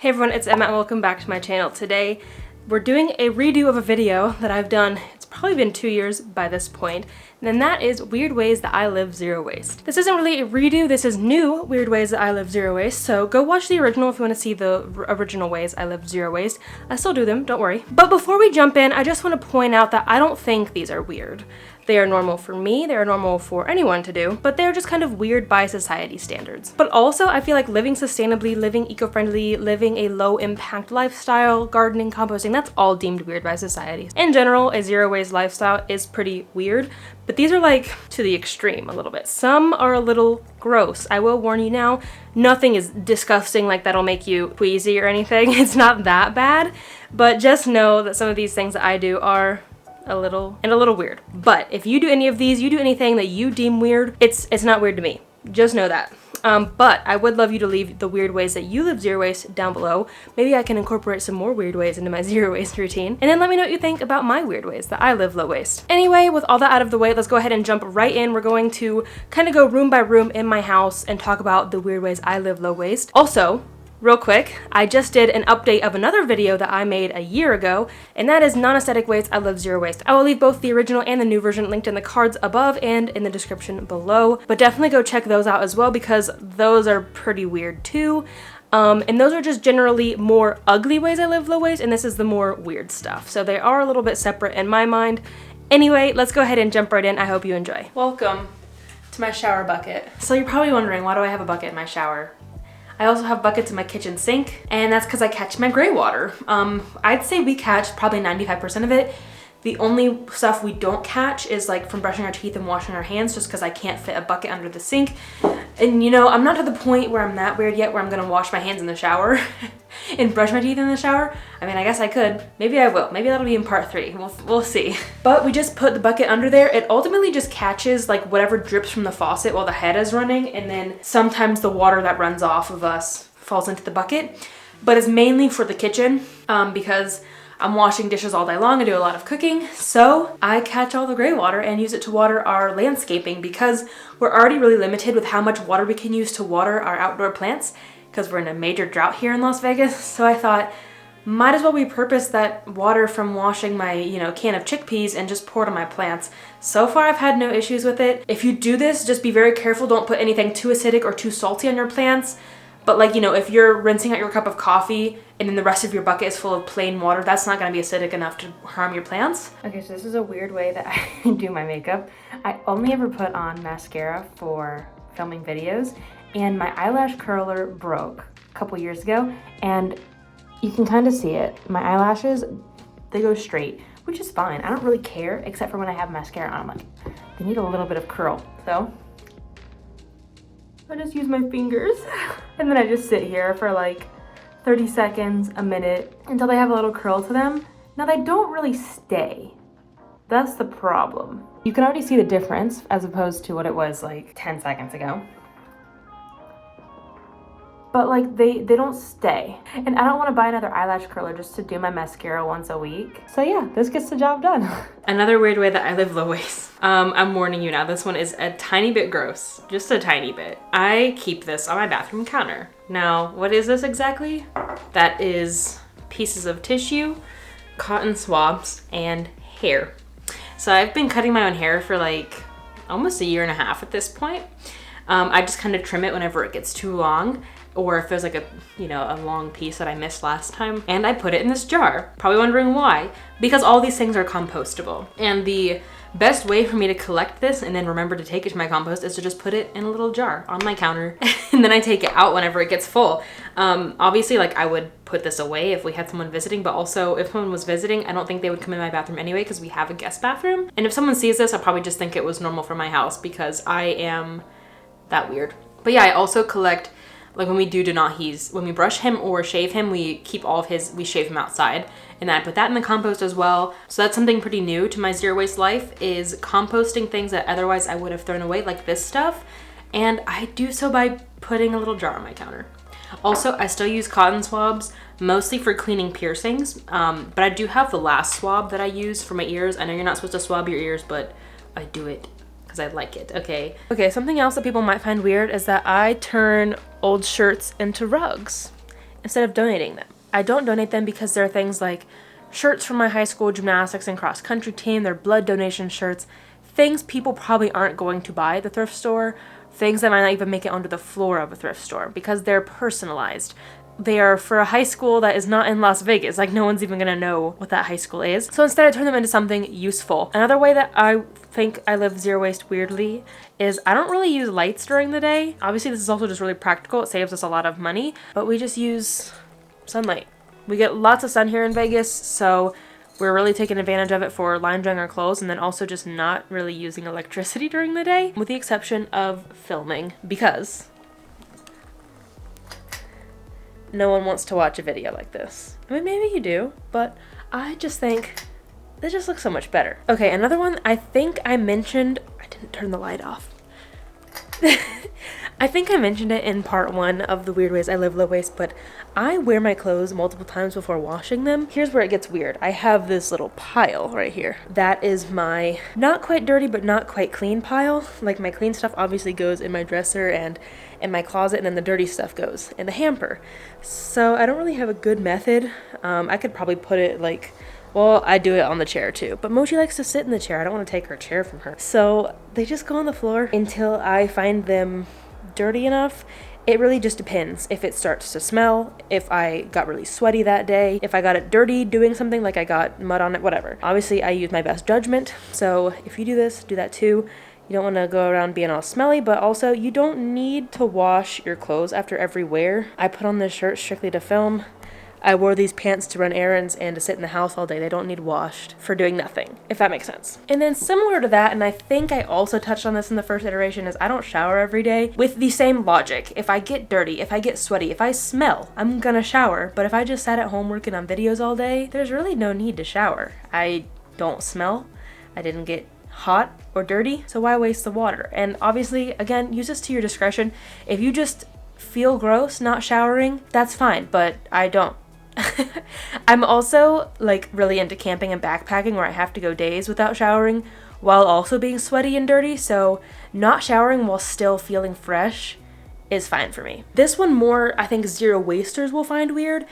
Hey everyone, it's Emma and welcome back to my channel. Today we're doing a redo of a video that I've done, it's probably been 2 years by this point, and that is weird ways that I live zero waste. This isn't really a redo, this is new weird ways that I live zero waste, so go watch the original if you want to see the original ways I live zero waste. I still do them, don't worry. But before we jump in, I just want to point out that I don't think these are weird. They are normal for me, they are normal for anyone to do, but they're just kind of weird by society standards. But also, I feel like living sustainably, living eco-friendly, living a low-impact lifestyle, gardening, composting, that's all deemed weird by society. In general, a zero-waste lifestyle is pretty weird, but these are like to the extreme a little bit. Some are a little gross. I will warn you now, nothing is disgusting like that'll make you queasy or anything. It's not that bad, but just know that some of these things that I do are a little weird. But if you do any of these, you do anything that you deem weird, it's not weird to me. Just know that. But I would love you to leave the weird ways that you live zero waste down below. Maybe I can incorporate some more weird ways into my zero waste routine. And then let me know what you think about my weird ways that I live low waste. Anyway, with all that out of the way, let's go ahead and jump right in. We're going to kind of go room by room in my house and talk about the weird ways I live low waste. Also, real quick, I just did an update of another video that I made a year ago, and that is non-aesthetic ways I live zero waste. I will leave both the original and the new version linked in the cards above and in the description below, but definitely go check those out as well because those are pretty weird too. And those are just generally more ugly ways I live low waste, and this is the more weird stuff. So they are a little bit separate in my mind. Anyway, let's go ahead and jump right in. I hope you enjoy. Welcome to my shower bucket. So you're probably wondering, why do I have a bucket in my shower? I also have buckets in my kitchen sink, and that's because I catch my gray water. I'd say we catch probably 95% of it. The only stuff we don't catch is like from brushing our teeth and washing our hands, just because I can't fit a bucket under the sink. And you know, I'm not to the point where I'm that weird yet where I'm gonna wash my hands in the shower and brush my teeth in the shower. I mean, I guess I could. Maybe I will. Maybe that'll be in part 3. We'll see. But we just put the bucket under there. It ultimately just catches like whatever drips from the faucet while the head is running, and then sometimes the water that runs off of us falls into the bucket. But it's mainly for the kitchen because I'm washing dishes all day long. I do a lot of cooking, so I catch all the gray water and use it to water our landscaping because we're already really limited with how much water we can use to water our outdoor plants because we're in a major drought here in Las Vegas. So I thought, might as well repurpose that water from washing my, can of chickpeas and just pour it on my plants. So far, I've had no issues with it. If you do this, just be very careful. Don't put anything too acidic or too salty on your plants. But like, if you're rinsing out your cup of coffee and then the rest of your bucket is full of plain water, that's not gonna be acidic enough to harm your plants. Okay, so this is a weird way that I do my makeup. I only ever put on mascara for filming videos, and my eyelash curler broke a couple years ago, and you can kind of see it. My eyelashes, they go straight, which is fine. I don't really care, except for when I have mascara on. I'm like, they need a little bit of curl. So I just use my fingers and then I just sit here for like 30 seconds, a minute, until they have a little curl to them. Now they don't really stay. That's the problem. You can already see the difference as opposed to what it was like 10 seconds ago. But like they don't stay. And I don't want to buy another eyelash curler just to do my mascara once a week. So yeah, this gets the job done. Another weird way that I live low waste. I'm warning you now, this one is a tiny bit gross. Just a tiny bit. I keep this on my bathroom counter. Now, what is this exactly? That is pieces of tissue, cotton swabs, and hair. So I've been cutting my own hair for like almost a year and a half at this point. I just kind of trim it whenever it gets too long, or if there's like a long piece that I missed last time, and I put it in this jar. Probably wondering why. Because all these things are compostable. And the best way for me to collect this and then remember to take it to my compost is to just put it in a little jar on my counter, and then I take it out whenever it gets full. Obviously, like, I would put this away if we had someone visiting, but also if someone was visiting, I don't think they would come in my bathroom anyway because we have a guest bathroom. And if someone sees this, I'll probably just think it was normal for my house because I am that weird. But yeah, I also collect, like when we do Denahi's, when we brush him or shave him, we keep all of his, we shave him outside. And then I put that in the compost as well. So that's something pretty new to my zero waste life, is composting things that otherwise I would have thrown away, like this stuff. And I do so by putting a little jar on my counter. Also, I still use cotton swabs, mostly for cleaning piercings. But I do have the last swab that I use for my ears. I know you're not supposed to swab your ears, but I do it because I like it, okay? Okay, something else that people might find weird is that I turn old shirts into rugs. instead of donating them. I don't donate them because there are things like shirts from my high school gymnastics and cross country team, they're blood donation shirts, things people probably aren't going to buy at the thrift store, things that might not even make it onto the floor of a thrift store because they're personalized. They are for a high school that is not in Las Vegas. Like, no one's even gonna know what that high school is. So instead I turn them into something useful. Another way that I think I live zero waste weirdly is I don't really use lights during the day. Obviously this is also just really practical. It saves us a lot of money, but we just use sunlight. We get lots of sun here in Vegas, so we're really taking advantage of it for line drying our clothes and then also just not really using electricity during the day, with the exception of filming, because no one wants to watch a video like this. I mean, maybe you do, but I just think it just looks so much better. Okay, another one I think I mentioned, I didn't turn the light off. I think I mentioned it in part 1 of the weird ways I live low waste, but I wear my clothes multiple times before washing them. Here's where it gets weird. I have this little pile right here. That is my not quite dirty but not quite clean pile. Like, my clean stuff obviously goes in my dresser and in my closet, and then the dirty stuff goes in the hamper. So I don't really have a good method. I could probably put it like, well, I do it on the chair too, but Mochi likes to sit in the chair. I don't want to take her chair from her. So they just go on the floor until I find them dirty enough. It really just depends if it starts to smell, if I got really sweaty that day, if I got it dirty doing something, like I got mud on it, whatever. Obviously I use my best judgment, so if you do this, do that too. You don't want to go around being all smelly, but also you don't need to wash your clothes after every wear. I put on this shirt strictly to film. I wore these pants to run errands and to sit in the house all day. They don't need washed for doing nothing, if that makes sense. And then similar to that, and I think I also touched on this in the first iteration, is I don't shower every day with the same logic. If I get dirty, if I get sweaty, if I smell, I'm gonna shower. But if I just sat at home working on videos all day, there's really no need to shower. I don't smell. I didn't get hot or dirty, so why waste the water? And obviously, again, use this to your discretion. If you just feel gross not showering, that's fine, but I don't. I'm also like really into camping and backpacking where I have to go days without showering while also being sweaty and dirty, so not showering while still feeling fresh is fine for me. This one more, I think zero wasters will find weird,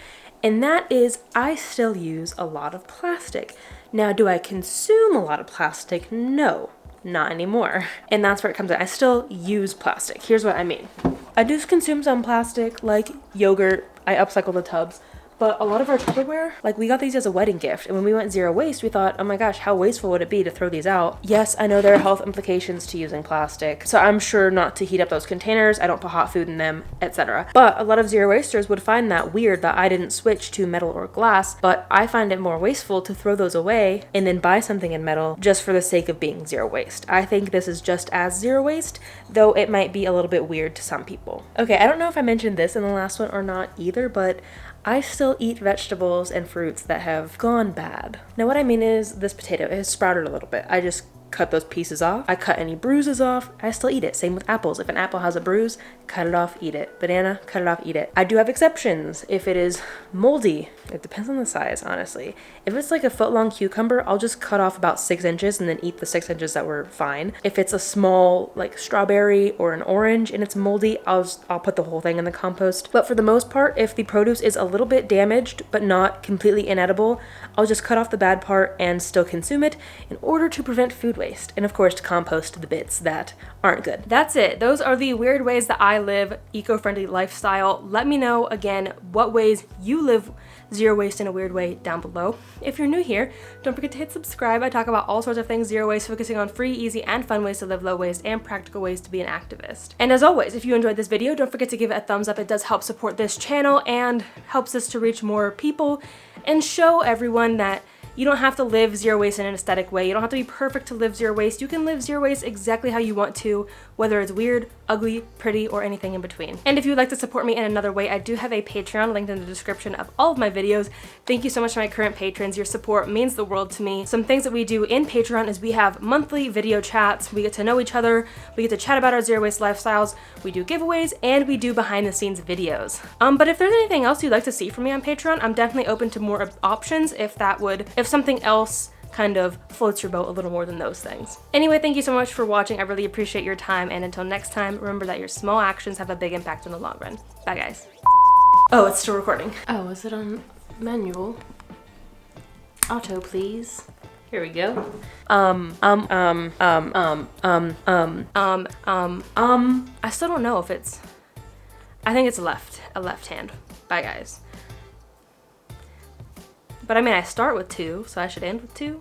and that is I still use a lot of plastic. Now, do I consume a lot of plastic? No, not anymore. And that's where it comes in. I still use plastic. Here's what I mean. I do consume some plastic, like yogurt. I upcycle the tubs. But a lot of our Tupperware, like, we got these as a wedding gift, and when we went zero waste, we thought, oh my gosh, how wasteful would it be to throw these out? Yes, I know there are health implications to using plastic, so I'm sure not to heat up those containers, I don't put hot food in them, etc. But a lot of zero wasters would find that weird that I didn't switch to metal or glass, but I find it more wasteful to throw those away and then buy something in metal just for the sake of being zero waste. I think this is just as zero waste, though it might be a little bit weird to some people. Okay, I don't know if I mentioned this in the last one or not either, but I still eat vegetables and fruits that have gone bad. Now what I mean is this potato has sprouted a little bit. I just cut those pieces off. I cut any bruises off. I still eat it. Same with apples. If an apple has a bruise, cut it off, eat it. Banana, cut it off, eat it. I do have exceptions. If it is moldy, it depends on the size, honestly. If it's like a foot-long cucumber, I'll just cut off about 6 inches and then eat the 6 inches that were fine. If it's a small, like, strawberry or an orange and it's moldy, I'll put the whole thing in the compost. But for the most part, if the produce is a little bit damaged but not completely inedible, I'll just cut off the bad part and still consume it in order to prevent food waste, and of course to compost the bits that aren't good. That's it. Those are the weird ways that I live eco-friendly lifestyle. Let me know again what ways you live zero waste in a weird way down below. If you're new here, don't forget to hit subscribe. I talk about all sorts of things zero waste, focusing on free, easy, and fun ways to live low waste and practical ways to be an activist. And as always, if you enjoyed this video, don't forget to give it a thumbs up. It does help support this channel and helps us to reach more people and show everyone that you don't have to live zero waste in an aesthetic way. You don't have to be perfect to live zero waste. You can live zero waste exactly how you want to, whether it's weird, ugly, pretty, or anything in between. And if you'd like to support me in another way, I do have a Patreon linked in the description of all of my videos. Thank you so much to my current patrons. Your support means the world to me. Some things that we do in Patreon is we have monthly video chats. We get to know each other. We get to chat about our zero waste lifestyles. We do giveaways, and we do behind the scenes videos. But if there's anything else you'd like to see from me on Patreon, I'm definitely open to more options if something else kind of floats your boat a little more than those things. Anyway, thank you so much for watching. I really appreciate your time, and until next time, remember that your small actions have a big impact in the long run. Bye, guys. Oh, it's still recording. Oh, is it on manual? Auto, please. Here we go. I still don't know if it's, I think it's a left hand. Bye guys. But I mean, I start with 2, so I should end with 2.